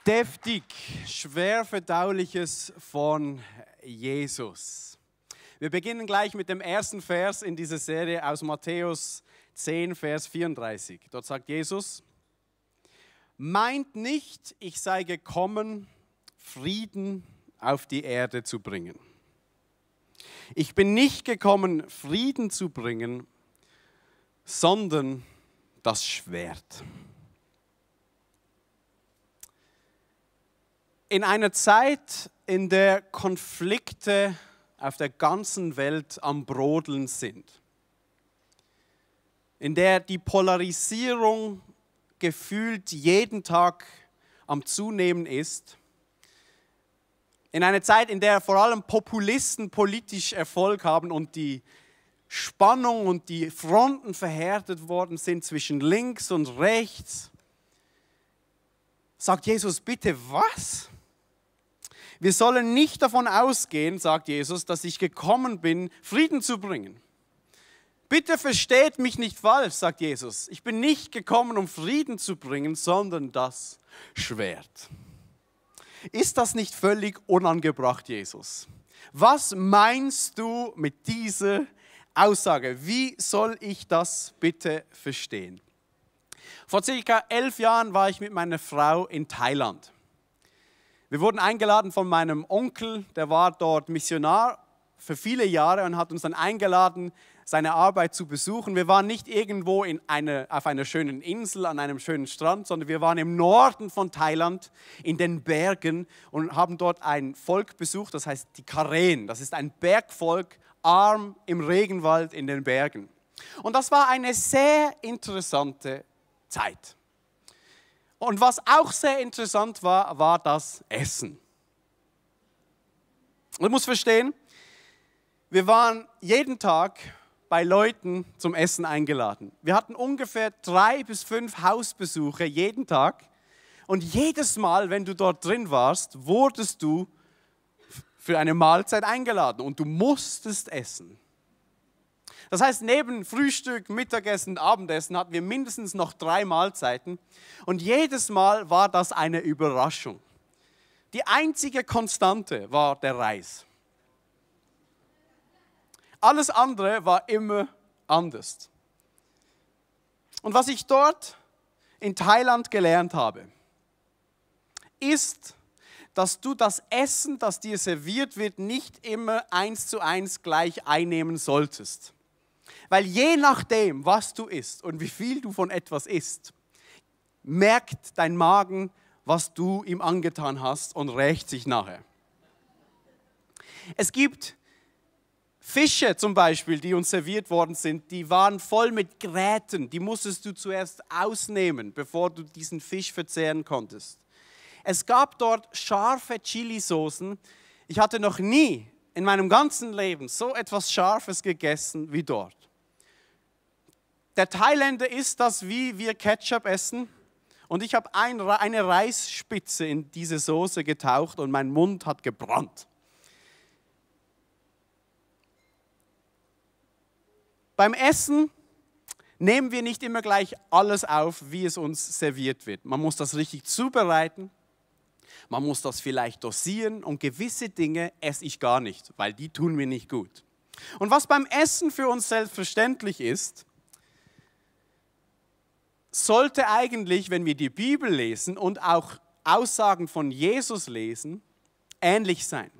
Deftig, schwer verdauliches von Jesus. Wir beginnen gleich mit dem ersten Vers in dieser Serie aus Matthäus 10, Vers 34. Dort sagt Jesus: Meint nicht, ich sei gekommen, Frieden auf die Erde zu bringen. Ich bin nicht gekommen, Frieden zu bringen, sondern das Schwert. In einer Zeit, in der Konflikte auf der ganzen Welt am Brodeln sind, in der die Polarisierung gefühlt jeden Tag am Zunehmen ist, in einer Zeit, in der vor allem Populisten politisch Erfolg haben und die Spannung und die Fronten verhärtet worden sind zwischen links und rechts, sagt Jesus, bitte was? Wir sollen nicht davon ausgehen, sagt Jesus, dass ich gekommen bin, Frieden zu bringen. Bitte versteht mich nicht falsch, sagt Jesus. Ich bin nicht gekommen, um Frieden zu bringen, sondern das Schwert. Ist das nicht völlig unangebracht, Jesus? Was meinst du mit dieser Aussage? Wie soll ich das bitte verstehen? Vor circa 11 Jahren war ich mit meiner Frau in Thailand. Wir wurden eingeladen von meinem Onkel, der war dort Missionar für viele Jahre und hat uns dann eingeladen, seine Arbeit zu besuchen. Wir waren nicht irgendwo auf einer schönen Insel, an einem schönen Strand, sondern wir waren im Norden von Thailand, in den Bergen und haben dort ein Volk besucht, das heißt die Karen. Das ist ein Bergvolk, arm im Regenwald in den Bergen. Und das war eine sehr interessante Zeit. Und was auch sehr interessant war, war das Essen. Du musst verstehen, wir waren jeden Tag bei Leuten zum Essen eingeladen. Wir hatten ungefähr 3 bis 5 Hausbesuche jeden Tag. Und jedes Mal, wenn du dort drin warst, wurdest du für eine Mahlzeit eingeladen und du musstest essen. Das heißt, neben Frühstück, Mittagessen, Abendessen hatten wir mindestens noch 3 Mahlzeiten. Und jedes Mal war das eine Überraschung. Die einzige Konstante war der Reis. Alles andere war immer anders. Und was ich dort in Thailand gelernt habe, ist, dass du das Essen, das dir serviert wird, nicht immer 1:1 gleich einnehmen solltest. Weil je nachdem, was du isst und wie viel du von etwas isst, merkt dein Magen, was du ihm angetan hast und rächt sich nachher. Es gibt Fische zum Beispiel, die uns serviert worden sind, die waren voll mit Gräten. Die musstest du zuerst ausnehmen, bevor du diesen Fisch verzehren konntest. Es gab dort scharfe Chilisoßen. Ich hatte noch nie in meinem ganzen Leben so etwas Scharfes gegessen wie dort. Der Thailänder isst das, wie wir Ketchup essen. Und ich habe eine Reisspitze in diese Soße getaucht und mein Mund hat gebrannt. Beim Essen nehmen wir nicht immer gleich alles auf, wie es uns serviert wird. Man muss das richtig zubereiten. Man muss das vielleicht dosieren und gewisse Dinge esse ich gar nicht, weil die tun mir nicht gut. Und was beim Essen für uns selbstverständlich ist, sollte eigentlich, wenn wir die Bibel lesen und auch Aussagen von Jesus lesen, ähnlich sein.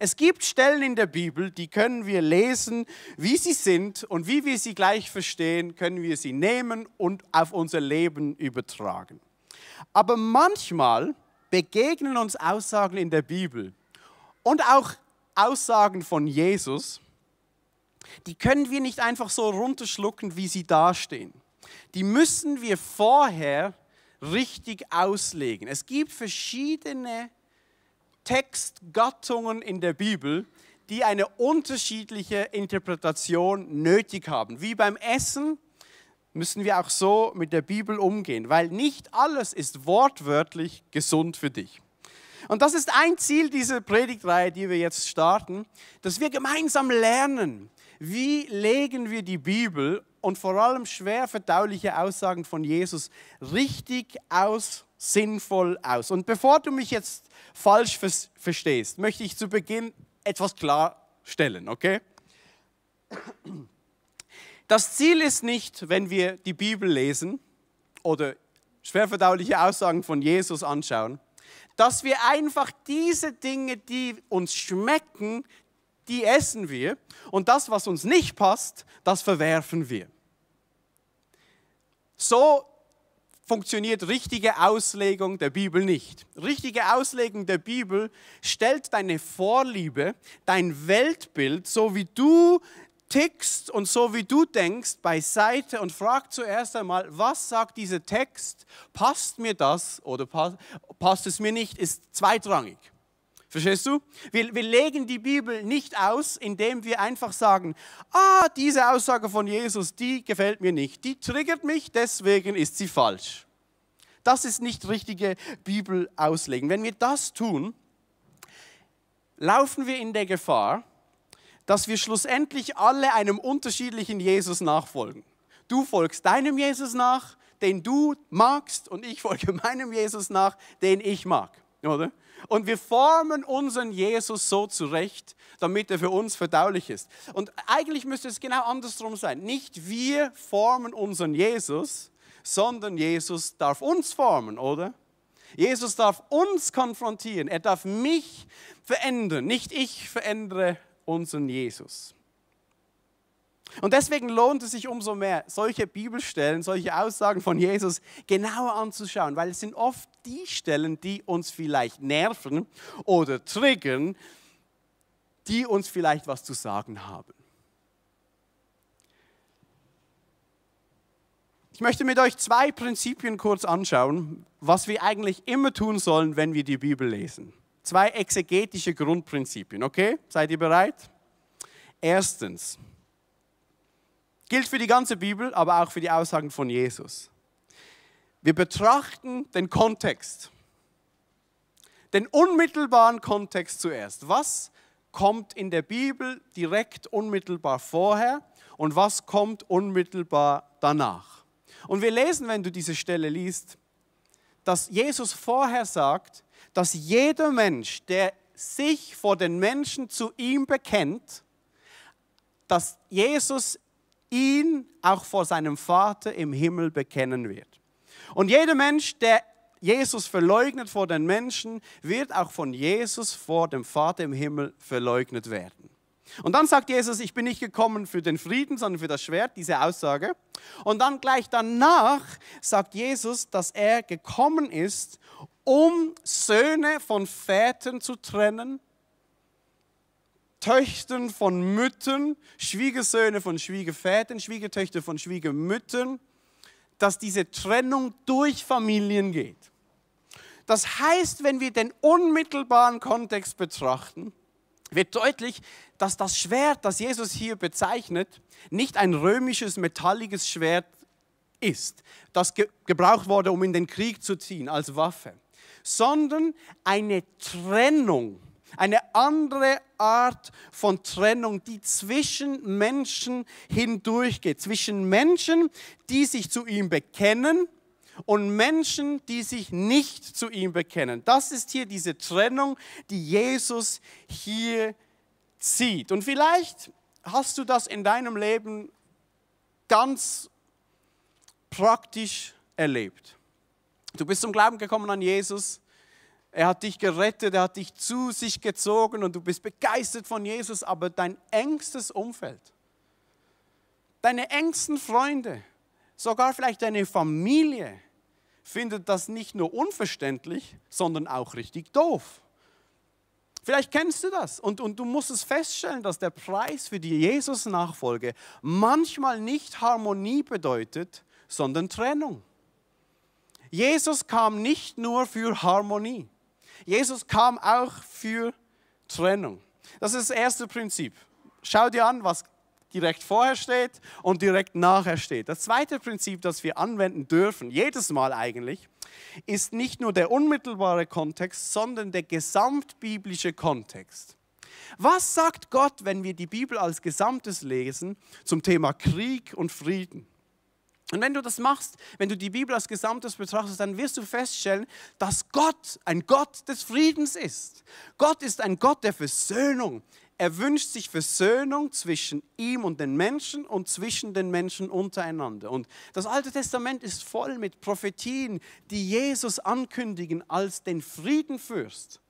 Es gibt Stellen in der Bibel, die können wir lesen, wie sie sind und wie wir sie gleich verstehen, können wir sie nehmen und auf unser Leben übertragen. Aber manchmal begegnen uns Aussagen in der Bibel und auch Aussagen von Jesus, die können wir nicht einfach so runterschlucken, wie sie dastehen. Die müssen wir vorher richtig auslegen. Es gibt verschiedene Textgattungen in der Bibel, die eine unterschiedliche Interpretation nötig haben. Wie beim Essen müssen wir auch so mit der Bibel umgehen, weil nicht alles ist wortwörtlich gesund für dich. Und das ist ein Ziel dieser Predigtreihe, die wir jetzt starten, dass wir gemeinsam lernen, wie legen wir die Bibel und vor allem schwer verdauliche Aussagen von Jesus richtig aus sinnvoll aus. Und bevor du mich jetzt falsch verstehst, möchte ich zu Beginn etwas klarstellen, okay? Das Ziel ist nicht, wenn wir die Bibel lesen oder schwerverdauliche Aussagen von Jesus anschauen, dass wir einfach diese Dinge, die uns schmecken, die essen wir und das, was uns nicht passt, das verwerfen wir. So funktioniert richtige Auslegung der Bibel nicht. Richtige Auslegung der Bibel stellt deine Vorliebe, dein Weltbild, so wie du tickst und so wie du denkst, beiseite und frag zuerst einmal, was sagt dieser Text? Passt mir das oder passt es mir nicht? Ist zweitrangig. Verstehst du? Wir legen die Bibel nicht aus, indem wir einfach sagen, diese Aussage von Jesus, die gefällt mir nicht, die triggert mich, deswegen ist sie falsch. Das ist nicht richtige Bibel auslegen. Wenn wir das tun, laufen wir in der Gefahr, dass wir schlussendlich alle einem unterschiedlichen Jesus nachfolgen. Du folgst deinem Jesus nach, den du magst, und ich folge meinem Jesus nach, den ich mag, oder? Und wir formen unseren Jesus so zurecht, damit er für uns verdaulich ist. Und eigentlich müsste es genau andersrum sein. Nicht wir formen unseren Jesus, sondern Jesus darf uns formen, oder? Jesus darf uns konfrontieren. Er darf mich verändern. Nicht ich verändere unseren Jesus. Und deswegen lohnt es sich umso mehr, solche Bibelstellen, solche Aussagen von Jesus genauer anzuschauen, weil es sind oft die Stellen, die uns vielleicht nerven oder triggern, die uns vielleicht was zu sagen haben. Ich möchte mit euch 2 Prinzipien kurz anschauen, was wir eigentlich immer tun sollen, wenn wir die Bibel lesen. 2 exegetische Grundprinzipien, okay? Seid ihr bereit? Erstens, gilt für die ganze Bibel, aber auch für die Aussagen von Jesus. Wir betrachten den Kontext, den unmittelbaren Kontext zuerst. Was kommt in der Bibel direkt unmittelbar vorher und was kommt unmittelbar danach? Und wir lesen, wenn du diese Stelle liest, dass Jesus vorher sagt, dass jeder Mensch, der sich vor den Menschen zu ihm bekennt, dass Jesus ihn auch vor seinem Vater im Himmel bekennen wird. Und jeder Mensch, der Jesus verleugnet vor den Menschen, wird auch von Jesus vor dem Vater im Himmel verleugnet werden. Und dann sagt Jesus, ich bin nicht gekommen für den Frieden, sondern für das Schwert, diese Aussage. Und dann gleich danach sagt Jesus, dass er gekommen ist, um Söhne von Vätern zu trennen, Töchtern von Müttern, Schwiegersöhne von Schwiegervätern, Schwiegertöchter von Schwiegermüttern, dass diese Trennung durch Familien geht. Das heißt, wenn wir den unmittelbaren Kontext betrachten, wird deutlich, dass das Schwert, das Jesus hier bezeichnet, nicht ein römisches, metalliges Schwert ist, das gebraucht wurde, um in den Krieg zu ziehen als Waffe, sondern eine Trennung, eine andere Art von Trennung, die zwischen Menschen hindurchgeht. Zwischen Menschen, die sich zu ihm bekennen und Menschen, die sich nicht zu ihm bekennen. Das ist hier diese Trennung, die Jesus hier zieht. Und vielleicht hast du das in deinem Leben ganz praktisch erlebt. Du bist zum Glauben gekommen an Jesus. Er hat dich gerettet, er hat dich zu sich gezogen und du bist begeistert von Jesus, aber dein engstes Umfeld, deine engsten Freunde, sogar vielleicht deine Familie findet das nicht nur unverständlich, sondern auch richtig doof. Vielleicht kennst du das und du musst es feststellen, dass der Preis für die Jesus-Nachfolge manchmal nicht Harmonie bedeutet, sondern Trennung. Jesus kam nicht nur für Harmonie. Jesus kam auch für Trennung. Das ist das erste Prinzip. Schau dir an, was direkt vorher steht und direkt nachher steht. Das zweite Prinzip, das wir anwenden dürfen, jedes Mal eigentlich, ist nicht nur der unmittelbare Kontext, sondern der gesamtbiblische Kontext. Was sagt Gott, wenn wir die Bibel als Gesamtes lesen, zum Thema Krieg und Frieden? Und wenn du das machst, wenn du die Bibel als Gesamtes betrachtest, dann wirst du feststellen, dass Gott ein Gott des Friedens ist. Gott ist ein Gott der Versöhnung. Er wünscht sich Versöhnung zwischen ihm und den Menschen und zwischen den Menschen untereinander. Und das Alte Testament ist voll mit Prophetien, die Jesus ankündigen als den Friedenfürst,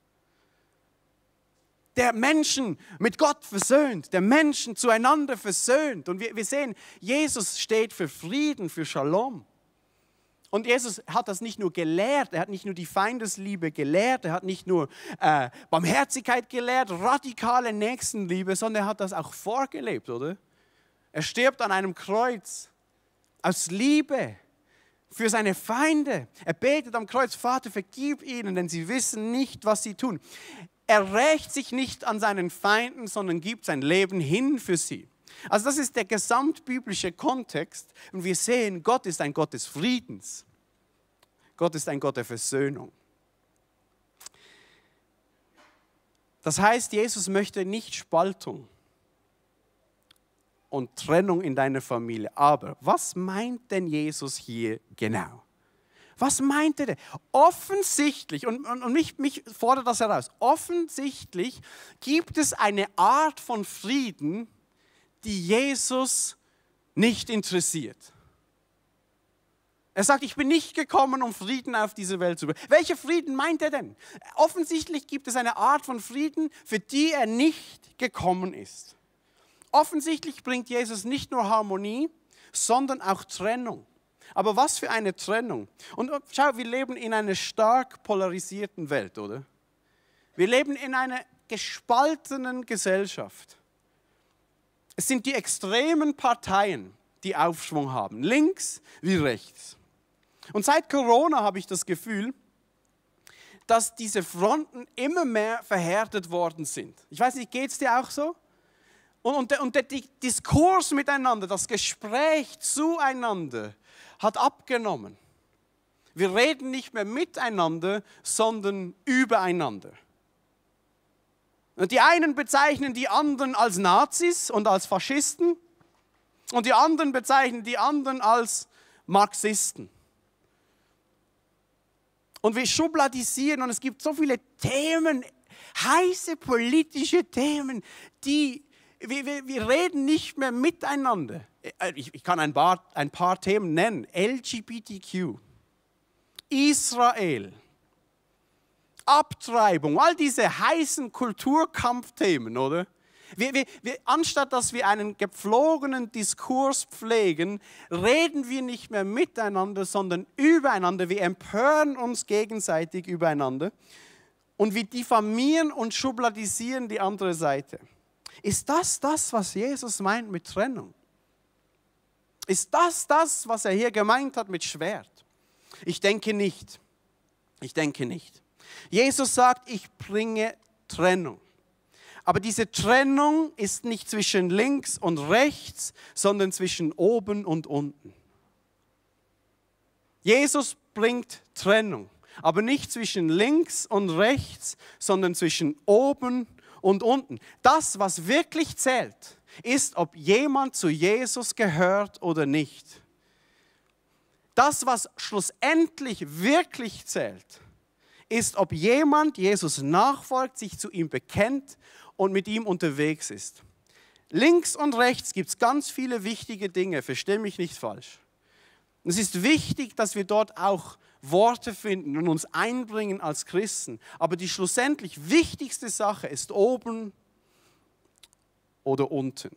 der Menschen mit Gott versöhnt, der Menschen zueinander versöhnt. Und wir sehen, Jesus steht für Frieden, für Shalom. Und Jesus hat das nicht nur gelehrt, er hat nicht nur die Feindesliebe gelehrt, er hat nicht nur Barmherzigkeit gelehrt, radikale Nächstenliebe, sondern er hat das auch vorgelebt, oder? Er stirbt an einem Kreuz aus Liebe für seine Feinde. Er betet am Kreuz, Vater, vergib ihnen, denn sie wissen nicht, was sie tun. Er rächt sich nicht an seinen Feinden, sondern gibt sein Leben hin für sie. Also das ist der gesamtbiblische Kontext. Und wir sehen, Gott ist ein Gott des Friedens. Gott ist ein Gott der Versöhnung. Das heißt, Jesus möchte nicht Spaltung und Trennung in deiner Familie. Aber was meint denn Jesus hier genau? Was meint er denn? Offensichtlich, und mich fordert das heraus, offensichtlich gibt es eine Art von Frieden, die Jesus nicht interessiert. Er sagt, ich bin nicht gekommen, um Frieden auf diese Welt zu bringen. Welcher Frieden meint er denn? Offensichtlich gibt es eine Art von Frieden, für die er nicht gekommen ist. Offensichtlich bringt Jesus nicht nur Harmonie, sondern auch Trennung. Aber was für eine Trennung. Und schau, wir leben in einer stark polarisierten Welt, oder? Wir leben in einer gespaltenen Gesellschaft. Es sind die extremen Parteien, die Aufschwung haben, links wie rechts. Und seit Corona habe ich das Gefühl, dass diese Fronten immer mehr verhärtet worden sind. Ich weiß nicht, geht es dir auch so? Und der Diskurs miteinander, das Gespräch zueinander hat abgenommen. Wir reden nicht mehr miteinander, sondern übereinander. Und die einen bezeichnen die anderen als Nazis und als Faschisten und die anderen bezeichnen die anderen als Marxisten. Und wir schubladisieren und es gibt so viele Themen, heiße politische Themen, wir reden nicht mehr miteinander. Ich kann ein paar Themen nennen. LGBTQ, Israel, Abtreibung, all diese heißen Kulturkampfthemen, oder? Anstatt dass wir einen gepflogenen Diskurs pflegen, reden wir nicht mehr miteinander, sondern übereinander. Wir empören uns gegenseitig übereinander und wir diffamieren und schubladisieren die andere Seite. Ist das, was Jesus meint mit Trennung? Ist das, was er hier gemeint hat mit Schwert? Ich denke nicht. Ich denke nicht. Jesus sagt, ich bringe Trennung. Aber diese Trennung ist nicht zwischen links und rechts, sondern zwischen oben und unten. Jesus bringt Trennung, aber nicht zwischen links und rechts, sondern zwischen oben und unten. Das, was wirklich zählt, ist, ob jemand zu Jesus gehört oder nicht. Das, was schlussendlich wirklich zählt, ist, ob jemand Jesus nachfolgt, sich zu ihm bekennt und mit ihm unterwegs ist. Links und rechts gibt es ganz viele wichtige Dinge, versteh mich nicht falsch. Es ist wichtig, dass wir dort auch Worte finden und uns einbringen als Christen. Aber die schlussendlich wichtigste Sache ist oben oder unten.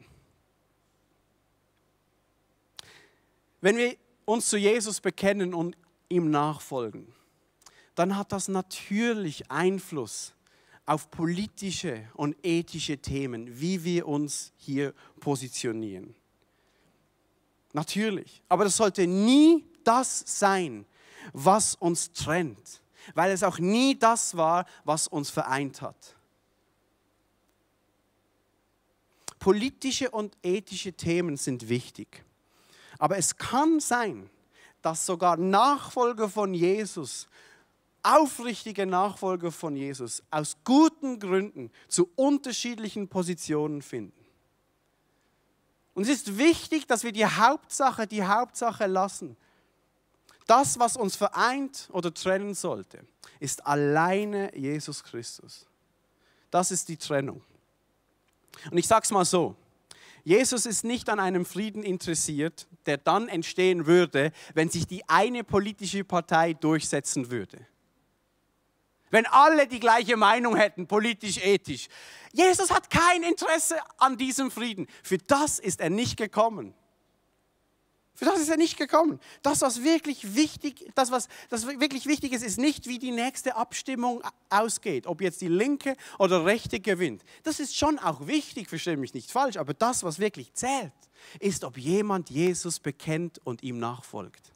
Wenn wir uns zu Jesus bekennen und ihm nachfolgen, dann hat das natürlich Einfluss auf politische und ethische Themen, wie wir uns hier positionieren. Natürlich, aber das sollte nie das sein, was uns trennt, weil es auch nie das war, was uns vereint hat. Politische und ethische Themen sind wichtig, aber es kann sein, dass sogar Nachfolger von Jesus, aufrichtige Nachfolger von Jesus, aus guten Gründen zu unterschiedlichen Positionen finden. Und es ist wichtig, dass wir die Hauptsache lassen. Das, was uns vereint oder trennen sollte, ist alleine Jesus Christus. Das ist die Trennung. Und ich sage es mal so, Jesus ist nicht an einem Frieden interessiert, der dann entstehen würde, wenn sich die eine politische Partei durchsetzen würde. Wenn alle die gleiche Meinung hätten, politisch, ethisch. Jesus hat kein Interesse an diesem Frieden. Für das ist er nicht gekommen. Für das ist er nicht gekommen. Das, was wirklich wichtig ist, ist nicht, wie die nächste Abstimmung ausgeht. Ob jetzt die Linke oder Rechte gewinnt. Das ist schon auch wichtig, verstehe mich nicht falsch. Aber das, was wirklich zählt, ist, ob jemand Jesus bekennt und ihm nachfolgt.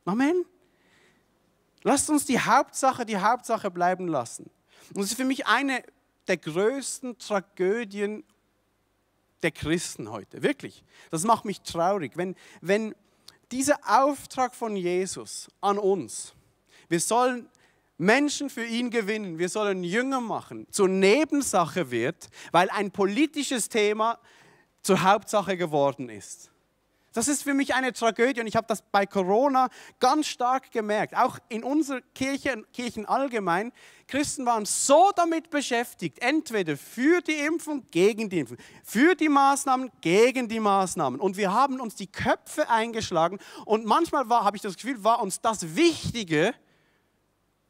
Amen. Lasst uns die Hauptsache bleiben lassen. Und das ist für mich eine der größten Tragödien der Christen heute. Wirklich. Das macht mich traurig. Wenn dieser Auftrag von Jesus an uns, wir sollen Menschen für ihn gewinnen, wir sollen Jünger machen, zur Nebensache wird, weil ein politisches Thema zur Hauptsache geworden ist. Das ist für mich eine Tragödie und ich habe das bei Corona ganz stark gemerkt. Auch in unserer Kirchen allgemein. Christen waren so damit beschäftigt, entweder für die Impfung, gegen die Impfung, für die Maßnahmen, gegen die Maßnahmen. Und wir haben uns die Köpfe eingeschlagen und manchmal habe ich das Gefühl, war uns das Wichtige,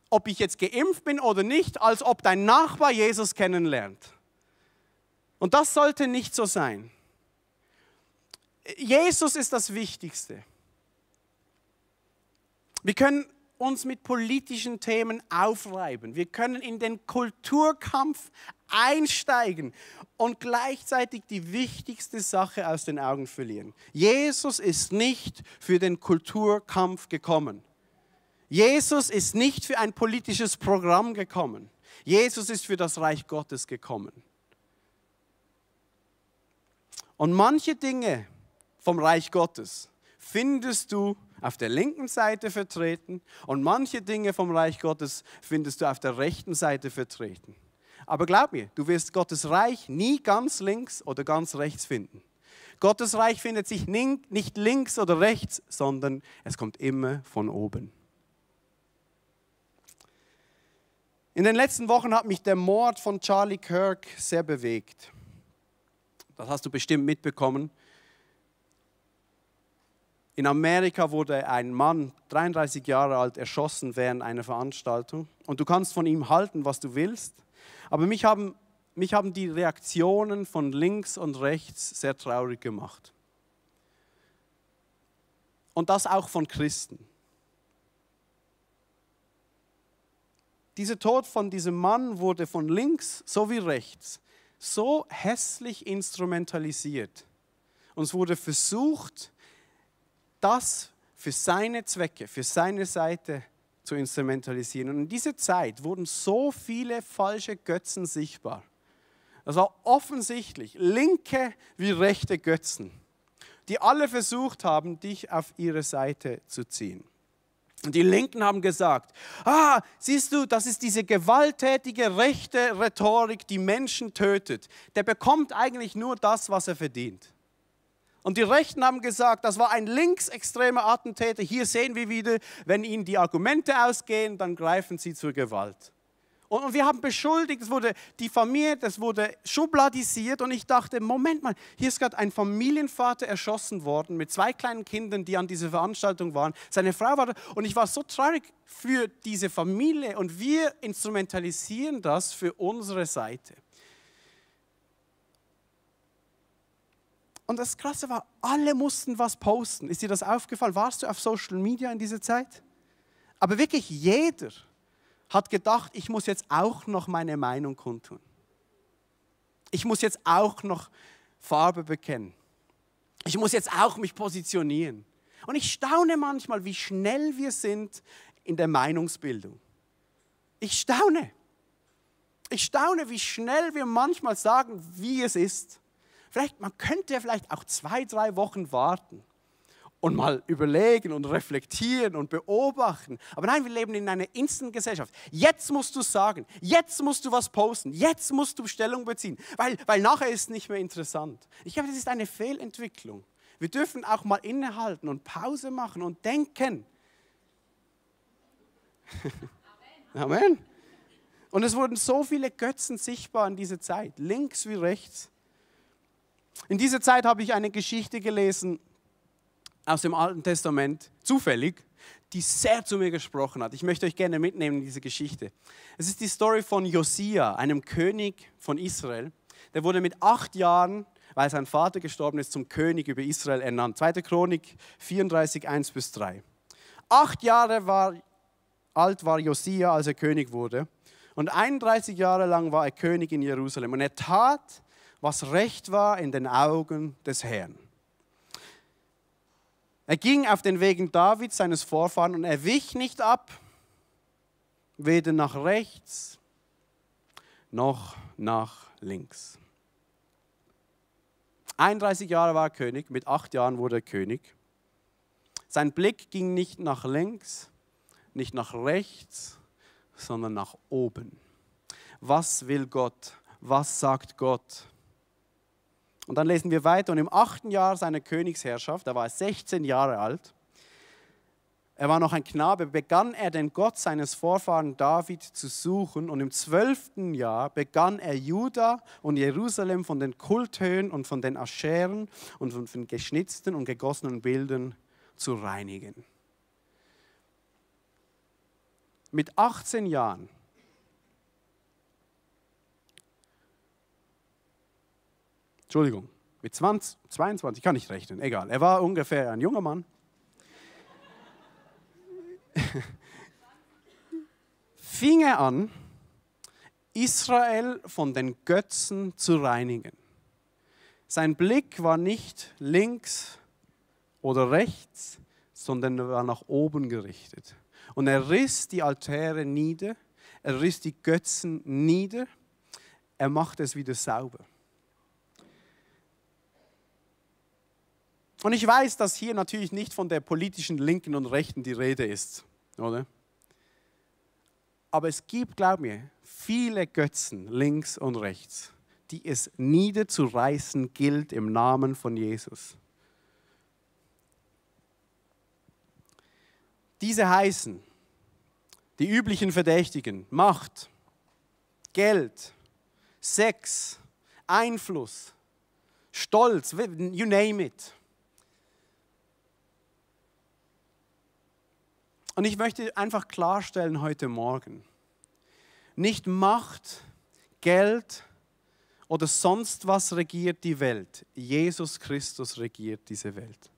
ob ich jetzt geimpft bin oder nicht, als ob dein Nachbar Jesus kennenlernt. Und das sollte nicht so sein. Jesus ist das Wichtigste. Wir können uns mit politischen Themen aufreiben. Wir können in den Kulturkampf einsteigen und gleichzeitig die wichtigste Sache aus den Augen verlieren. Jesus ist nicht für den Kulturkampf gekommen. Jesus ist nicht für ein politisches Programm gekommen. Jesus ist für das Reich Gottes gekommen. Und manche Dinge vom Reich Gottes findest du auf der linken Seite vertreten und manche Dinge vom Reich Gottes findest du auf der rechten Seite vertreten. Aber glaub mir, du wirst Gottes Reich nie ganz links oder ganz rechts finden. Gottes Reich findet sich nicht links oder rechts, sondern es kommt immer von oben. In den letzten Wochen hat mich der Mord von Charlie Kirk sehr bewegt. Das hast du bestimmt mitbekommen. In Amerika wurde ein Mann, 33 Jahre alt, erschossen während einer Veranstaltung. Und du kannst von ihm halten, was du willst. Aber mich haben die Reaktionen von links und rechts sehr traurig gemacht. Und das auch von Christen. Dieser Tod von diesem Mann wurde von links sowie rechts so hässlich instrumentalisiert. Und es wurde versucht, das für seine Zwecke, für seine Seite zu instrumentalisieren. Und in dieser Zeit wurden so viele falsche Götzen sichtbar. Das war offensichtlich linke wie rechte Götzen, die alle versucht haben, dich auf ihre Seite zu ziehen. Und die Linken haben gesagt, siehst du, das ist diese gewalttätige rechte Rhetorik, die Menschen tötet. Der bekommt eigentlich nur das, was er verdient. Und die Rechten haben gesagt, das war ein linksextremer Attentäter. Hier sehen wir wieder, wenn ihnen die Argumente ausgehen, dann greifen sie zur Gewalt. Und wir haben beschuldigt, es wurde diffamiert, es wurde schubladisiert. Und ich dachte, Moment mal, hier ist gerade ein Familienvater erschossen worden mit 2 kleinen Kindern, die an dieser Veranstaltung waren. Seine Frau war da und ich war so traurig für diese Familie. Und wir instrumentalisieren das für unsere Seite. Und das Krasse war, alle mussten was posten. Ist dir das aufgefallen? Warst du auf Social Media in dieser Zeit? Aber wirklich jeder hat gedacht, ich muss jetzt auch noch meine Meinung kundtun. Ich muss jetzt auch noch Farbe bekennen. Ich muss jetzt auch mich positionieren. Und ich staune manchmal, wie schnell wir sind in der Meinungsbildung. Ich staune. Ich staune, wie schnell wir manchmal sagen, wie es ist. Man könnte ja vielleicht auch 2, 3 Wochen warten und mal überlegen und reflektieren und beobachten. Aber nein, wir leben in einer Instant-Gesellschaft. Jetzt musst du sagen, jetzt musst du was posten, jetzt musst du Stellung beziehen, weil nachher ist es nicht mehr interessant. Ich glaube, das ist eine Fehlentwicklung. Wir dürfen auch mal innehalten und Pause machen und denken. Amen. Amen. Und es wurden so viele Götzen sichtbar in dieser Zeit, links wie rechts. In dieser Zeit habe ich eine Geschichte gelesen aus dem Alten Testament, zufällig, die sehr zu mir gesprochen hat. Ich möchte euch gerne mitnehmen in diese Geschichte. Es ist die Story von Josia, einem König von Israel. Der wurde mit 8 Jahren, weil sein Vater gestorben ist, zum König über Israel ernannt. 2. Chronik 34, 1-3. 8 Jahre alt war Josia, als er König wurde. Und 31 Jahre lang war er König in Jerusalem. Und er tat, was recht war in den Augen des Herrn. Er ging auf den Wegen Davids, seines Vorfahren, und er wich nicht ab, weder nach rechts noch nach links. 31 Jahre war er König, mit 8 Jahren wurde er König. Sein Blick ging nicht nach links, nicht nach rechts, sondern nach oben. Was will Gott? Was sagt Gott? Und dann lesen wir weiter. Und im 8. Jahr seiner Königsherrschaft, da war er 16 Jahre alt, er war noch ein Knabe, begann er den Gott seines Vorfahren David zu suchen. Und im 12. Jahr begann er Juda und Jerusalem von den Kulthöhen und von den Ascheren und von den geschnitzten und gegossenen Bildern zu reinigen. Mit 18 Jahren mit 22, kann ich rechnen, egal. Er war ungefähr ein junger Mann. Fing er an, Israel von den Götzen zu reinigen. Sein Blick war nicht links oder rechts, sondern er war nach oben gerichtet. Und er riss die Altäre nieder, er riss die Götzen nieder, er machte es wieder sauber. Und ich weiß, dass hier natürlich nicht von der politischen Linken und Rechten die Rede ist, oder? Aber es gibt, glaub mir, viele Götzen links und rechts, die es niederzureißen gilt im Namen von Jesus. Diese heißen die üblichen Verdächtigen: Macht, Geld, Sex, Einfluss, Stolz, you name it. Und ich möchte einfach klarstellen heute Morgen, nicht Macht, Geld oder sonst was regiert die Welt. Jesus Christus regiert diese Welt.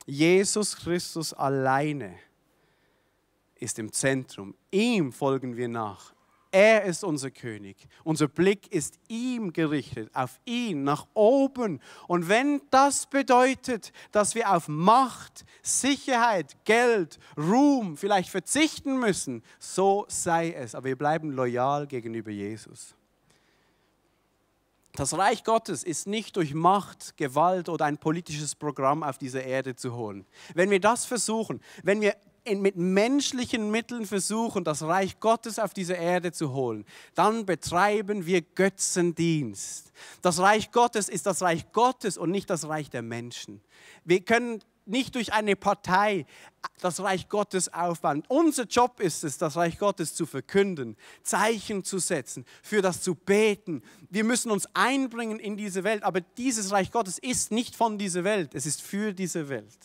Jesus Christus alleine ist im Zentrum. Ihm folgen wir nach. Er ist unser König. Unser Blick ist ihm gerichtet, auf ihn, nach oben. Und wenn das bedeutet, dass wir auf Macht, Sicherheit, Geld, Ruhm vielleicht verzichten müssen, so sei es. Aber wir bleiben loyal gegenüber Jesus. Das Reich Gottes ist nicht durch Macht, Gewalt oder ein politisches Programm auf diese Erde zu holen. Wenn wir das versuchen, wenn wir mit menschlichen Mitteln versuchen, das Reich Gottes auf diese Erde zu holen, dann betreiben wir Götzendienst. Das Reich Gottes ist das Reich Gottes und nicht das Reich der Menschen. Wir können nicht durch eine Partei das Reich Gottes aufbauen. Unser Job ist es, das Reich Gottes zu verkünden, Zeichen zu setzen, für das zu beten. Wir müssen uns einbringen in diese Welt, aber dieses Reich Gottes ist nicht von dieser Welt, es ist für diese Welt.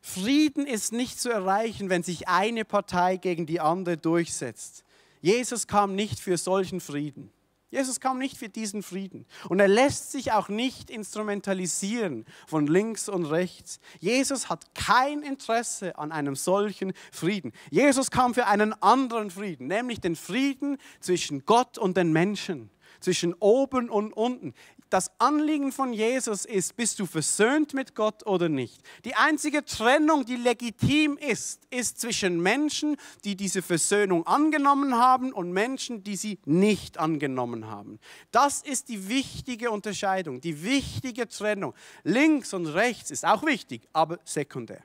Frieden ist nicht zu erreichen, wenn sich eine Partei gegen die andere durchsetzt. Jesus kam nicht für solchen Frieden. Jesus kam nicht für diesen Frieden. Und er lässt sich auch nicht instrumentalisieren von links und rechts. Jesus hat kein Interesse an einem solchen Frieden. Jesus kam für einen anderen Frieden, nämlich den Frieden zwischen Gott und den Menschen, zwischen oben und unten. Das Anliegen von Jesus ist, bist du versöhnt mit Gott oder nicht? Die einzige Trennung, die legitim ist, ist zwischen Menschen, die diese Versöhnung angenommen haben und Menschen, die sie nicht angenommen haben. Das ist die wichtige Unterscheidung, die wichtige Trennung. Links und rechts ist auch wichtig, aber sekundär.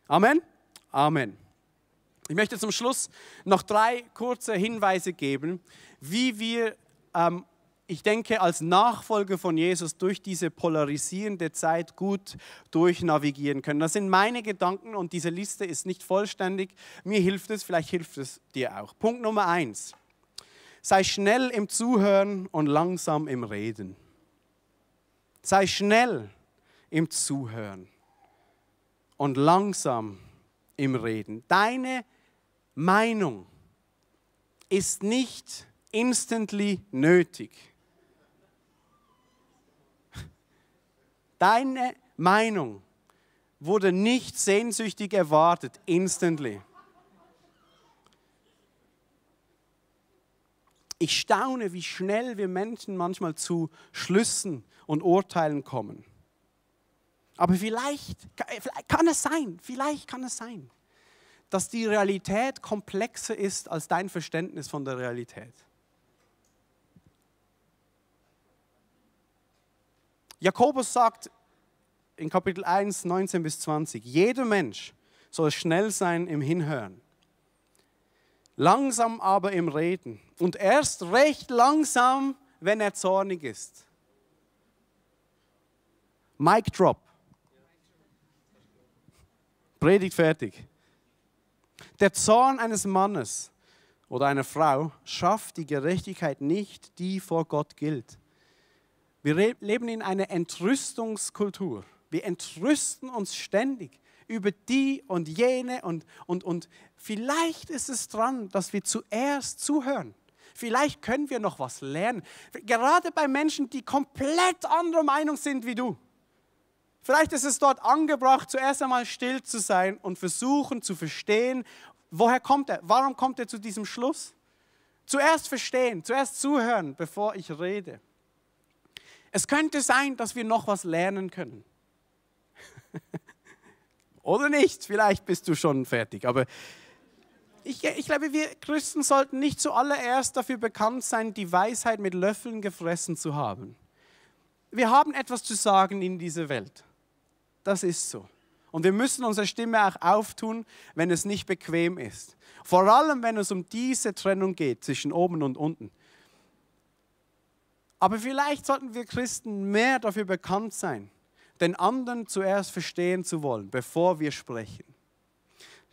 Amen? Amen. Ich möchte zum Schluss noch 3 kurze Hinweise geben, wie wir ich denke, als Nachfolger von Jesus durch diese polarisierende Zeit gut durchnavigieren können. Das sind meine Gedanken und diese Liste ist nicht vollständig. Mir hilft es, vielleicht hilft es dir auch. Punkt Nummer 1. Sei schnell im Zuhören und langsam im Reden. Sei schnell im Zuhören und langsam im Reden. Deine Meinung ist nicht instantly nötig. Deine Meinung wurde nicht sehnsüchtig erwartet, instantly. Ich staune, wie schnell wir Menschen manchmal zu Schlüssen und Urteilen kommen. Aber vielleicht kann es sein, dass die Realität komplexer ist als dein Verständnis von der Realität. Jakobus sagt in Kapitel 1, 19 bis 20, jeder Mensch soll schnell sein im Hinhören, langsam aber im Reden und erst recht langsam, wenn er zornig ist. Mic drop. Predigt fertig. Der Zorn eines Mannes oder einer Frau schafft die Gerechtigkeit nicht, die vor Gott gilt. Wir leben in einer Entrüstungskultur. Wir entrüsten uns ständig über die und jene und vielleicht ist es dran, dass wir zuerst zuhören. Vielleicht können wir noch was lernen. Gerade bei Menschen, die komplett anderer Meinung sind wie du. Vielleicht ist es dort angebracht, zuerst einmal still zu sein und versuchen zu verstehen, woher kommt er? Warum kommt er zu diesem Schluss? Zuerst verstehen, zuerst zuhören, bevor ich rede. Es könnte sein, dass wir noch was lernen können. Oder nicht, vielleicht bist du schon fertig. Aber ich glaube, wir Christen sollten nicht zuallererst dafür bekannt sein, die Weisheit mit Löffeln gefressen zu haben. Wir haben etwas zu sagen in dieser Welt. Das ist so. Und wir müssen unsere Stimme auch auftun, wenn es nicht bequem ist. Vor allem, wenn es um diese Trennung geht zwischen oben und unten. Aber vielleicht sollten wir Christen mehr dafür bekannt sein, den anderen zuerst verstehen zu wollen, bevor wir sprechen.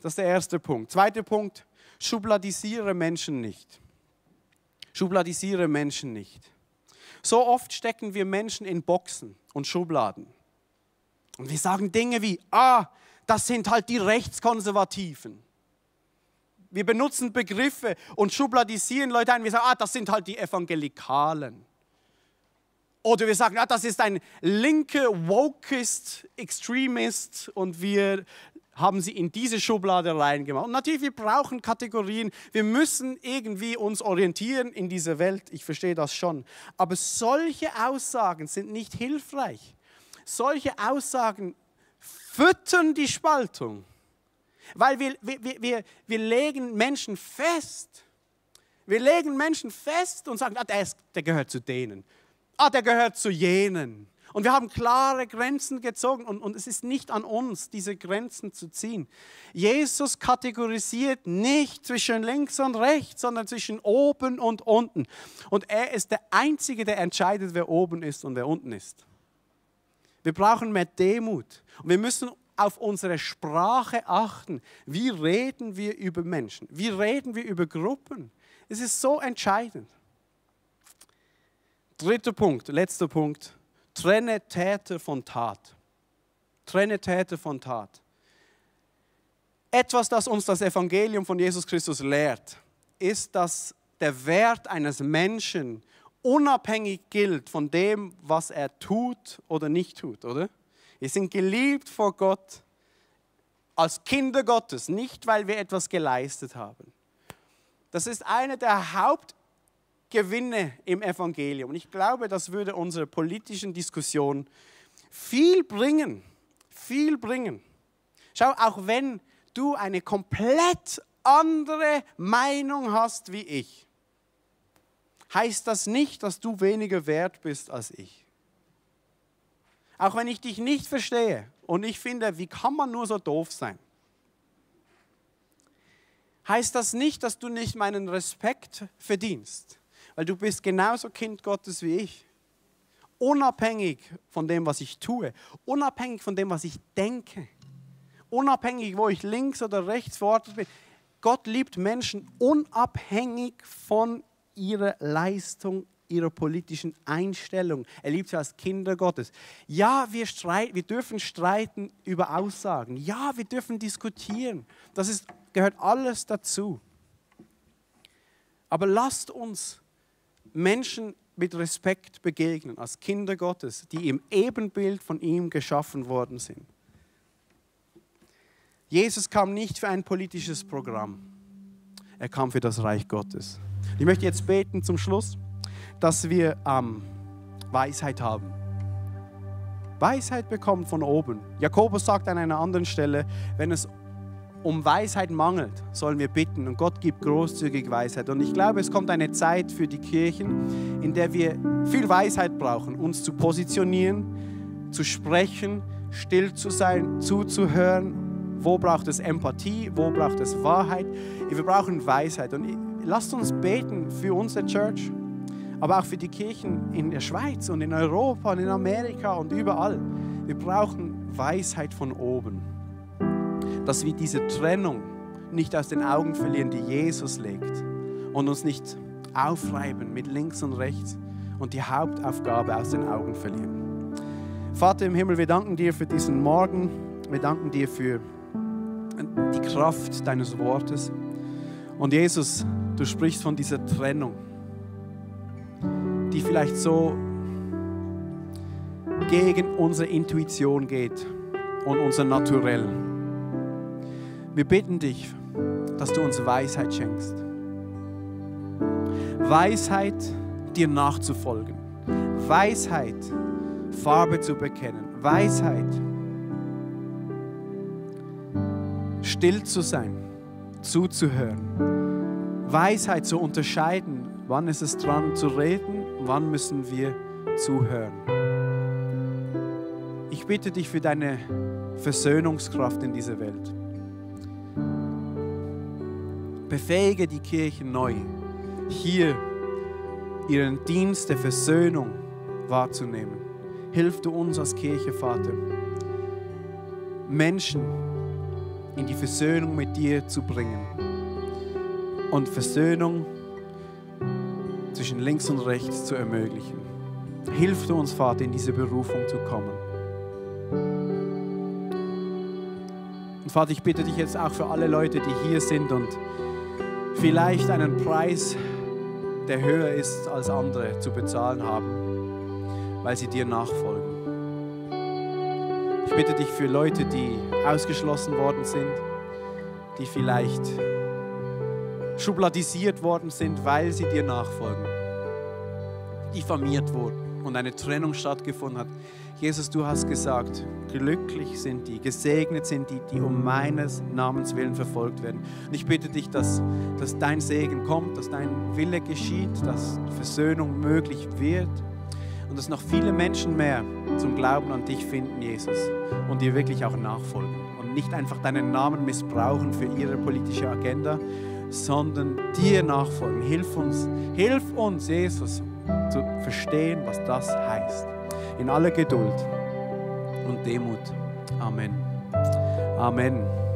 Das ist der erste Punkt. Zweiter Punkt, schubladisiere Menschen nicht. Schubladisiere Menschen nicht. So oft stecken wir Menschen in Boxen und Schubladen. Und wir sagen Dinge wie, das sind halt die Rechtskonservativen. Wir benutzen Begriffe und schubladisieren Leute ein. Wir sagen, das sind halt die Evangelikalen. Oder wir sagen, das ist ein linker Wokist, Extremist und wir haben sie in diese Schublade reingemacht. Und natürlich, wir brauchen Kategorien, wir müssen irgendwie uns orientieren in dieser Welt, ich verstehe das schon. Aber solche Aussagen sind nicht hilfreich. Solche Aussagen füttern die Spaltung, weil wir legen Menschen fest. Wir legen Menschen fest und sagen, der gehört zu denen. Der gehört zu jenen. Und wir haben klare Grenzen gezogen und es ist nicht an uns, diese Grenzen zu ziehen. Jesus kategorisiert nicht zwischen links und rechts, sondern zwischen oben und unten. Und er ist der Einzige, der entscheidet, wer oben ist und wer unten ist. Wir brauchen mehr Demut und wir müssen auf unsere Sprache achten. Wie reden wir über Menschen? Wie reden wir über Gruppen? Es ist so entscheidend. Dritter Punkt, letzter Punkt. Trenne Täter von Tat. Trenne Täter von Tat. Etwas, das uns das Evangelium von Jesus Christus lehrt, ist, dass der Wert eines Menschen unabhängig gilt von dem, was er tut oder nicht tut, oder? Wir sind geliebt vor Gott als Kinder Gottes, nicht weil wir etwas geleistet haben. Das ist eine der Gewinne im Evangelium. Und ich glaube, das würde unserer politischen Diskussion viel bringen. Viel bringen. Schau, auch wenn du eine komplett andere Meinung hast wie ich, heißt das nicht, dass du weniger wert bist als ich. Auch wenn ich dich nicht verstehe und ich finde, wie kann man nur so doof sein, heißt das nicht, dass du nicht meinen Respekt verdienst, weil du bist genauso Kind Gottes wie ich. Unabhängig von dem, was ich tue, unabhängig von dem, was ich denke, unabhängig, wo ich links oder rechts verortet bin. Gott liebt Menschen unabhängig von ihrer Leistung, ihrer politischen Einstellung. Er liebt sie als Kinder Gottes. Ja, wir dürfen streiten über Aussagen. Ja, wir dürfen diskutieren. Das gehört alles dazu. Aber lasst uns Menschen mit Respekt begegnen, als Kinder Gottes, die im Ebenbild von ihm geschaffen worden sind. Jesus kam nicht für ein politisches Programm. Er kam für das Reich Gottes. Ich möchte jetzt beten zum Schluss, dass wir Weisheit haben. Weisheit bekommt von oben. Jakobus sagt an einer anderen Stelle, wenn es um Weisheit mangelt, sollen wir bitten und Gott gibt großzügig Weisheit. Und ich glaube, es kommt eine Zeit für die Kirchen, in der wir viel Weisheit brauchen, uns zu positionieren, zu sprechen, still zu sein, zuzuhören. Wo braucht es Empathie? Wo braucht es Wahrheit? Wir brauchen Weisheit. Und lasst uns beten für unsere Church, aber auch für die Kirchen in der Schweiz und in Europa und in Amerika und überall. Wir brauchen Weisheit von oben, dass wir diese Trennung nicht aus den Augen verlieren, die Jesus legt, und uns nicht aufreiben mit links und rechts und die Hauptaufgabe aus den Augen verlieren. Vater im Himmel, wir danken dir für diesen Morgen. Wir danken dir für die Kraft deines Wortes. Und Jesus, du sprichst von dieser Trennung, die vielleicht so gegen unsere Intuition geht und unser Naturell. Wir bitten dich, dass du uns Weisheit schenkst. Weisheit, dir nachzufolgen. Weisheit, Farbe zu bekennen. Weisheit, still zu sein, zuzuhören. Weisheit zu unterscheiden, wann ist es dran zu reden und wann müssen wir zuhören. Ich bitte dich für deine Versöhnungskraft in dieser Welt. Befähige die Kirche neu, hier ihren Dienst der Versöhnung wahrzunehmen. Hilf du uns als Kirche, Vater, Menschen in die Versöhnung mit dir zu bringen und Versöhnung zwischen links und rechts zu ermöglichen. Hilf du uns, Vater, in diese Berufung zu kommen. Und Vater, ich bitte dich jetzt auch für alle Leute, die hier sind und vielleicht einen Preis, der höher ist als andere, zu bezahlen haben, weil sie dir nachfolgen. Ich bitte dich für Leute, die ausgeschlossen worden sind, die vielleicht schubladisiert worden sind, weil sie dir nachfolgen, diffamiert wurden und eine Trennung stattgefunden hat. Jesus, du hast gesagt, glücklich sind die, gesegnet sind die, die um meines Namens willen verfolgt werden. Und ich bitte dich, dass dein Segen kommt, dass dein Wille geschieht, dass Versöhnung möglich wird und dass noch viele Menschen mehr zum Glauben an dich finden, Jesus, und dir wirklich auch nachfolgen und nicht einfach deinen Namen missbrauchen für ihre politische Agenda, sondern dir nachfolgen. Hilf uns, Jesus, zu verstehen, was das heißt. In aller Geduld und Demut. Amen. Amen.